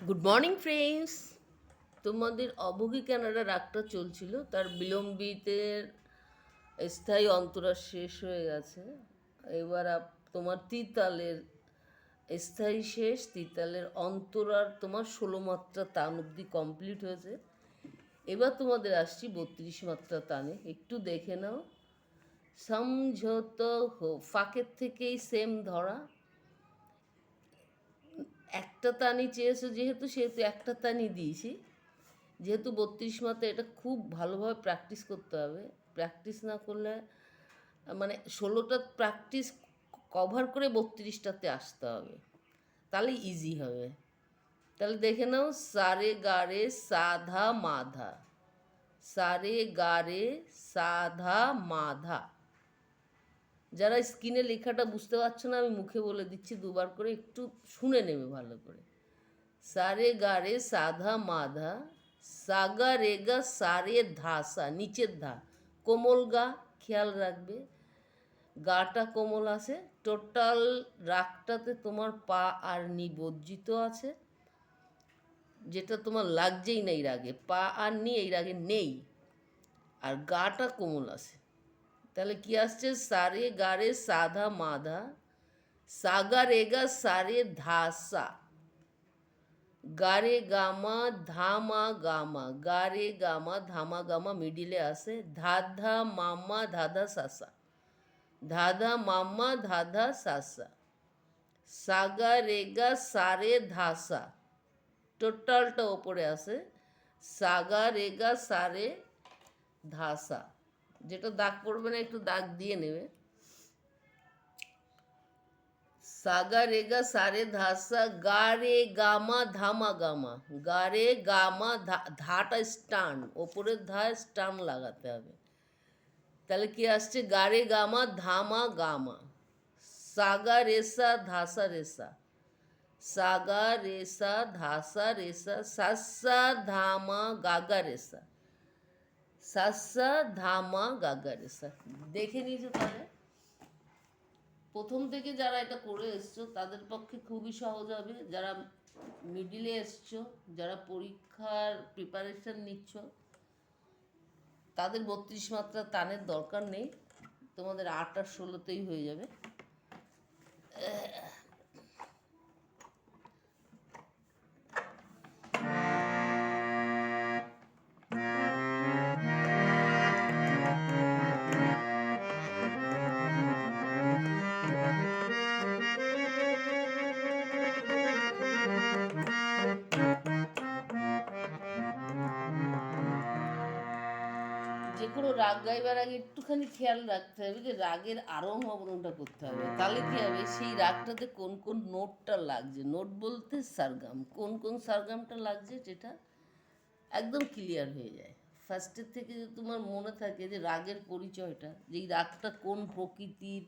Good morning friends. তোমাদের অবগী Canada রাগটা চলছিল, তার বিলম্বিতের স্থায়ী অন্তরা শেষ হয়ে গেছে। এবার তোমার তিতালের স্থায়ী শেষ, তিতালের অন্তরার তোমার 16 মাত্রা তান অবধি কমপ্লিট হয়েছে। এবার তোমাদের আসছি 32 মাত্রা তানে, একটু দেখে নাও। সমঝোত হো, ফাঁকের থেকেই সেম ধরা। একটা তানই চেয়েছো যেহেতু, সেহেতু একটা তানই দিয়েছি। যেহেতু 32 মাত্রা, এটা খুব ভালোভাবে প্র্যাকটিস করতে হবে। প্র্যাকটিস না করলে মানে 16টা প্র্যাকটিস কভার করে 32টাতে আসতে হবে, তাহলে ইজি হবে। তাহলে দেখে নাও, সারে গারে সাধা মাধা, সারে গারে সাধা মাধা। যারা স্ক্রিনে লেখাটা বুঝতে পারছো না, আমি মুখে বলে দিচ্ছি দুবার করে, একটু শুনে নেবে ভালো করে। সারে গারে সাধা মাধা, সাগা রেগা সারে ধাসা, নিচের ধা কোমল গা, খেয়াল রাখবে গাটা কোমল আছে। টোটাল রাগটাতে তোমার পা আর নি বর্জিত আছে, যেটা তোমার লাগছেই না এই রাগে। পা আর নি এই রাগে নেই, আর গাটা কোমল আছে। তাহলে কি আসছে? সারে গারে সাধা মাধা, সাগা রেগা সারে ধাসা, গারে গামা ধামা গামা, গারে গামা ধামা গামা মিডিলে আসে। ধাধা মামা ধাধা সাসা, ধাধা মামা ধাধা সাসা, সাগা রেগা সারে ধাসা, টোটালটা ওপরে আসে। সাগা রেগা সারে ধাসা, যেটা দাগ পড়বে না একটু দাগ দিয়ে নেবে। সাগা রেগা সারে ধাসা, গা রে গামা ধামা গামা, গা রে গামা ধাটা স্টান, ওপরের ধায় স্টান লাগাতে হবে। তাহলে কি আসছে? গা রে গামা ধামা গামা, সাগা রেসা ধাসা রেসা, সাগা রেসা ধাসা রেসা, সাসা ধামা গাগা রেসা, সাসা ধামা গাগা রেসা। দেখে নিয়েছো তাহলে? প্রথম থেকে যারা এটা করে এসছো তাদের পক্ষে খুবই সহজ হবে। যারা মিডিলে এসছো, যারা পরীক্ষার প্রিপারেশন নিচ্ছ, তাদের 32 মাত্রা তানের দরকার নেই, তোমাদের 8 আর 16তেই হয়ে যাবে। যে কোনো রাগ গাইবার আগে একটুখানি খেয়াল রাখতে হবে যে রাগের আরোহণ অবরোহণটা করতে হবে। তাহলে কী হবে, সেই রাগটাতে কোন কোন নোটটা লাগছে, নোট বলতে সারগাম, কোন কোন সারগামটা লাগছে যেটা একদম ক্লিয়ার হয়ে যায়। ফার্স্টের থেকে যদি তোমার মনে থাকে যে রাগের পরিচয়টা, যে এই রাগটা কোন প্রকৃতির,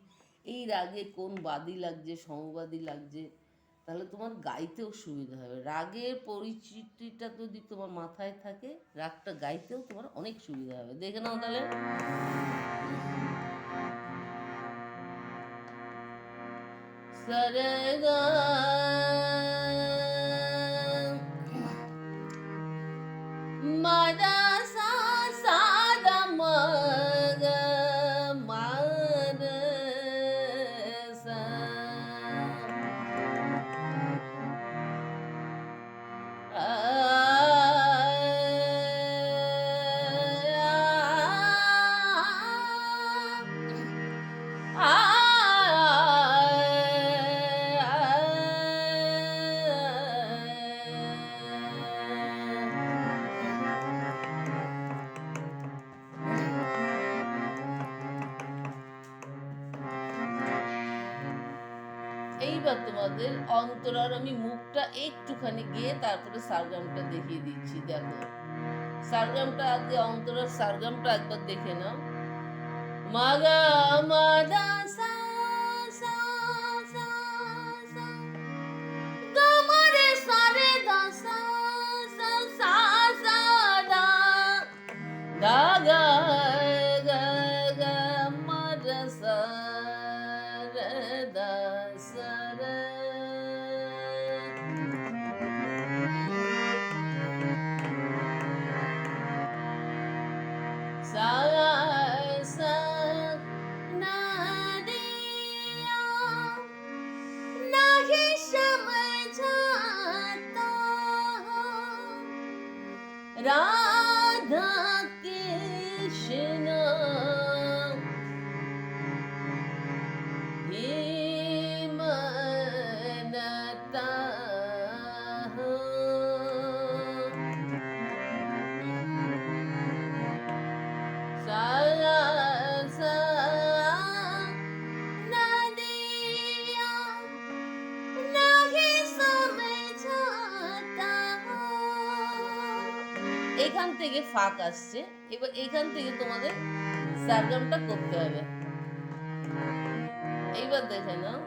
এই রাগে কোন বাদী লাগছে সমবাদী লাগছে, তাহলে তোমার গাইতেও সুবিধা হবে। রাগের পরিচিতিটা যদি তোমার মাথায় থাকে, রাগটা গাইতেও তোমার অনেক সুবিধা হবে। দেখে নাও তাহলে। সারেগা মাদা সা সা দা মা গা মা রে সা, এইবার তোমাদের অন্তরার আমি মুখটা একটুখানি গিয়ে তারপরে সারগামটা দেখিয়ে দিচ্ছি। দেখো সারগামটা আগে, অন্তরার সারগামটা একবার দেখে নাও। মাগা মাদা সা সা সা সা, গামা রে সা রে দা সা সা সা সা দা, দা গা গা গা মা রে সা রে দা সা রে। রাধা কৃষ্ণ হিমনতা সারা এখান থেকে ফাঁক আসছে, এবার এখান থেকে তোমাদের সারগামটা করতে হবে। এইবার দেখে নাও,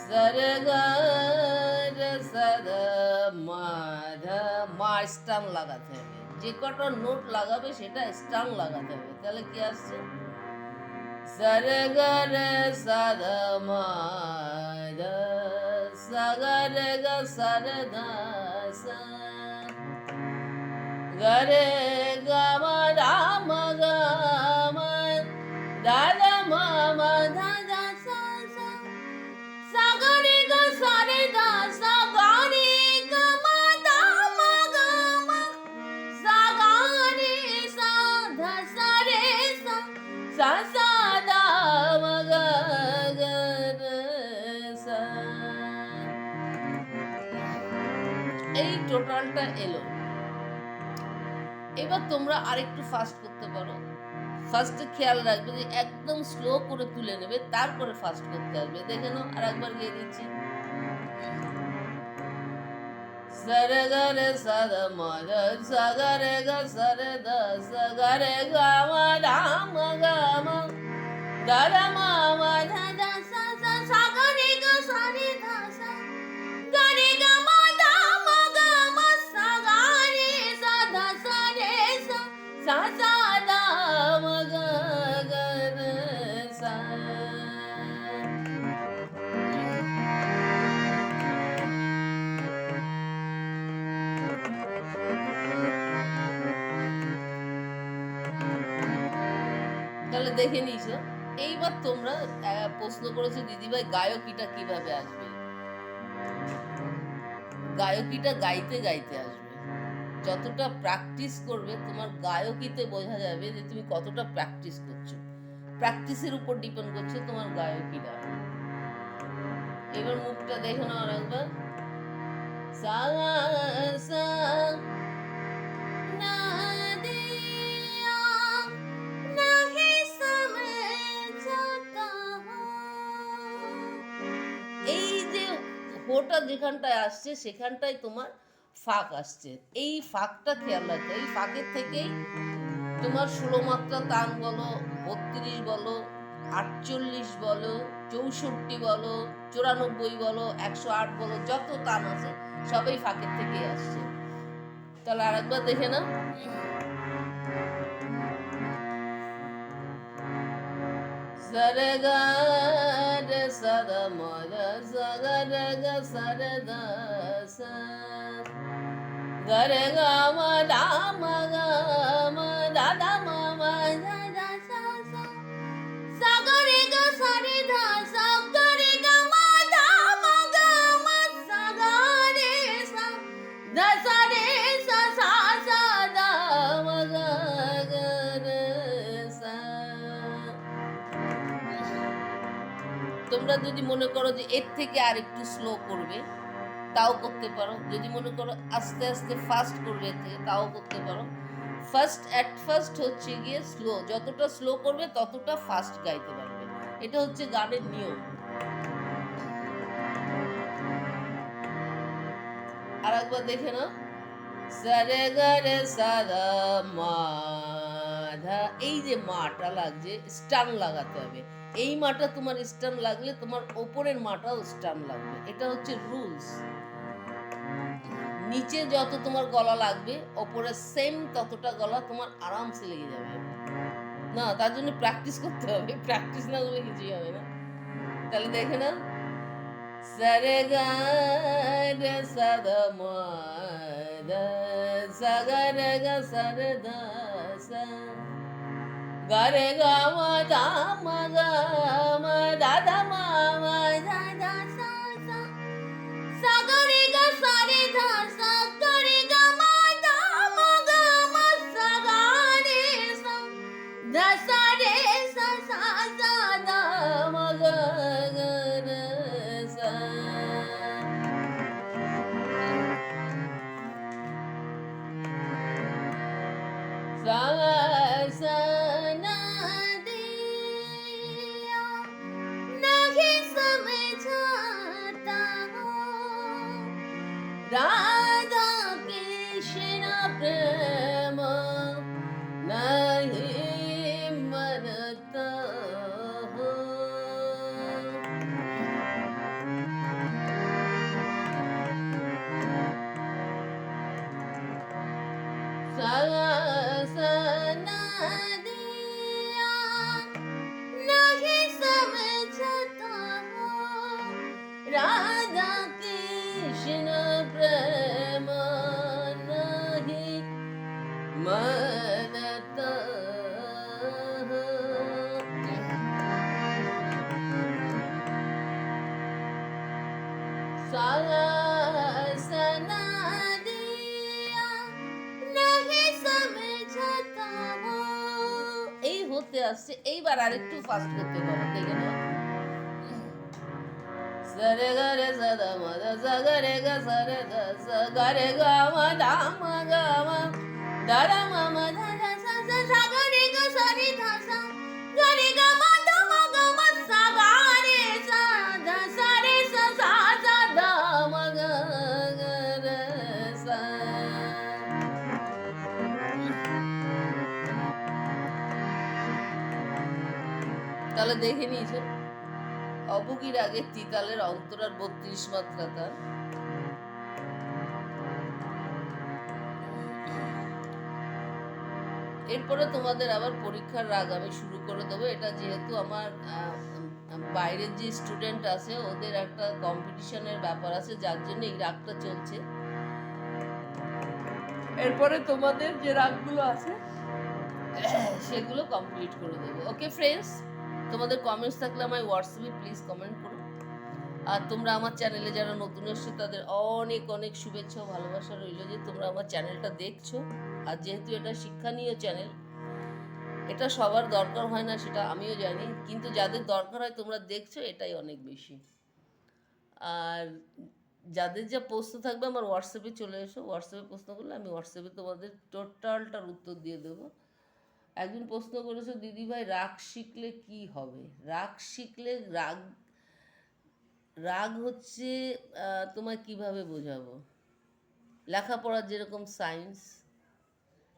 সরগর সদ মাধা, মা স্টাং লাগাতে হবে, যে কটা নোট লাগাবে সেটা স্টাং লাগাতে হবে। তাহলে কি আসছে, সরগর সদ মাধা সগর গ সরধা সা গরে গম রাম গম দাদ মম ধাদা সা সা সাগরে গ সরে ধা সা গরে গম দাম গম সাগরে সা ধা সরে সা সা সা দাম গ রে সা। এই টোটালটা এলো। এবার তোমরা আরেকটু ফাস্ট করতে পারো। ফার্স্টে খেয়াল রাখবে যে একদম স্লো করে তুলে নেবে, তারপরে ফাস্ট করতে হবে। দেখে নাও, আর একবার গিয়ে দিচ্ছি, সরে গরে সদ মদ সগরে গ সরে দ সগরে গম রাম গম গর মম ধদ সা সা সাগরে গ সরে ধ সা গরে গম দাম গম সাগরে সা ধ সরে সা সা সা দাম গ রে সা। তাহলে দেখে নিয়েছো। এইবার তোমরা প্রশ্ন করেছো দিদিভাই গায়কিটা কিভাবে আসবে। গায়কিটা গাইতে গাইতে আসবে। যতটা প্র্যাকটিস করবে তোমার গায়কিতে বোঝা যাবে যে তুমি কতটা প্র্যাকটিস করছো। প্র্যাকটিসের উপর ডিপেন্ড করছে তোমার গায়কিটা। এবার মুখটা দেখে নাও আরেকবার, সা সা না দিয়া নাহি সমঝতা। এই যে হোটা যেখানটায় আসছে সেখানটায় তোমার ফাঁক আসছে। এই ফাঁকটা খেয়াল রাখতে, এই ফাঁকের থেকেই তোমার 16 মাত্রা তান বলো, 32 বলো, 48 বলো, 64 বলো, 94 বলো, 108 বলো, যত তান আছে সবই ফাঁকের থেকেই আসছে। তাহলে আরেকবার দেখে না, সরে গ রে সদ মদ সগরে গ সরে দ সা গরে গম দাম গম দাদা মম ধাদা সা সা সাগরে গ সরে ধ সা গরে গম দাম গম সাগরে সা ধ সরে সা সা সা দাম গ রে সা। তোমরা যদি মনে করো যে এর থেকে আর একটু স্লো করবে তাও করতে পারো, যদি মনে করো আস্তে আস্তে ফাস্ট করবে এর থেকে তাও করতে পারো। ফার্স্ট হচ্ছে গিয়ে স্লো, যতটা স্লো করবে ততটা ফাস্ট গাইতে পারবে। এটা হচ্ছে গানের নিয়ম। আর একবার দেখে নাও, সরে গরে সাদা মাধা, এই যে মাটা লাগছে স্টান লাগাতে হবে। এই মাটা তোমার স্টান লাগলে তোমার ওপরের মাটাও স্টান লাগবে। এটা হচ্ছে রুলস। নিচে যত তোমার গলা লাগবে ওপরে সেম ততটা গলা তোমার আরামসে লেগে যাবে। না, তার জন্য প্র্যাকটিস করতে হবে, প্র্যাকটিস না করলে কিছুই হবে না। তাহলে দেখে না, সরে গা রে সদ মদ সগরে গ সরে দ সা গরে গম দাম গম দাদা মম ধাদা সা সা সাগরে গ সরে ধ সা গরে গ রাধা কৃষ্ণ প্রেম নাহি মানতা হো। सना दिया नहीं समझता हो, राधा कृष्ण प्रेम नहीं मानता हो। सना दिया नहीं समझता हो। এই হতে আসছে, এইবার আরেকটু ফাস্ট করতে পারো, দেখে নাও। সরে গরে সদা মদ সগরে গ সরে দ সগরে গ ম দা ম গ ম দর ম ম ধ ধ স স সগরে গ সরে ধ স গরে গ ম দ ম গ ম স গরে স ধ সরে স সা স দ ম গ গ রে স। তাহলে দেখে নিয়েছো অবুকির আগে তিতালের অন্তরার 32 মাত্রা তার। এরপরে তোমাদের আবার পরীক্ষার রাগ আমি শুরু করে দেবো। এটা যেহেতু আমার বাইরের যে স্টুডেন্ট আছে ওদের একটা কম্পিটিশনের ব্যাপার আছে, যার জন্য এই রাগটা চলছে। এরপরে তোমাদের যে রাগগুলো আছে সেগুলো কমপ্লিট করে দেবো। ওকে ফ্রেন্ডস, তোমাদের কমেন্টস থাকলে আমায় হোয়াটসঅ্যাপে প্লিজ কমেন্ট করো। আর তোমরা আমার চ্যানেলে যারা নতুন এসছো তাদের অনেক অনেক শুভেচ্ছা ও ভালোবাসা রইল যে তোমরা আমার চ্যানেলটা দেখছো। আর যেহেতু এটা শিক্ষণীয় চ্যানেল, এটা সবার দরকার হয় না সেটা আমিও জানি, কিন্তু যাদের দরকার হয় তোমরা দেখছো, এটাই অনেক বেশি। আর যাদের যা প্রশ্ন থাকবে আমার হোয়াটসঅ্যাপে চলে এসো, হোয়াটসঅ্যাপে প্রশ্ন করলে আমি হোয়াটসঅ্যাপে তোমাদের টোটালটার উত্তর দিয়ে দেবো। একজন প্রশ্ন করেছো, দিদি ভাই রাগ শিখলে কি হবে? রাগ শিখলে রাগ হচ্ছে তোমায় কিভাবে বোঝাবো, লেখাপড়ার যেরকম সায়েন্স,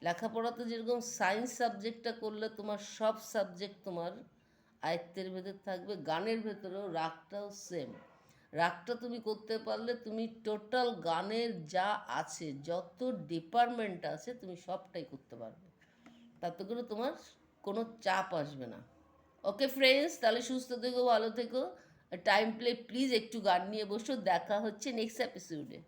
লেখাপড়াতে যেরকম সায়েন্স সাবজেক্টটা করলে তোমার সব সাবজেক্ট তোমার আয়ত্তের ভেতর থাকবে, গানের ভেতরেও রাগটাও সেম। রাগটা তুমি করতে পারলে তুমি টোটাল গানের যা আছে, যত ডিপার্টমেন্ট আছে, তুমি সবটাই করতে পারবে, তাতে করে তোমার কোনো চাপ আসবে না। ওকে ফ্রেন্ডস, তাহলে সুস্থ থেকো, ভালো থেকো। টাইম প্লে প্লিজ একটু গান নিয়ে বসো। দেখা হচ্ছে নেক্সট এপিসোডে।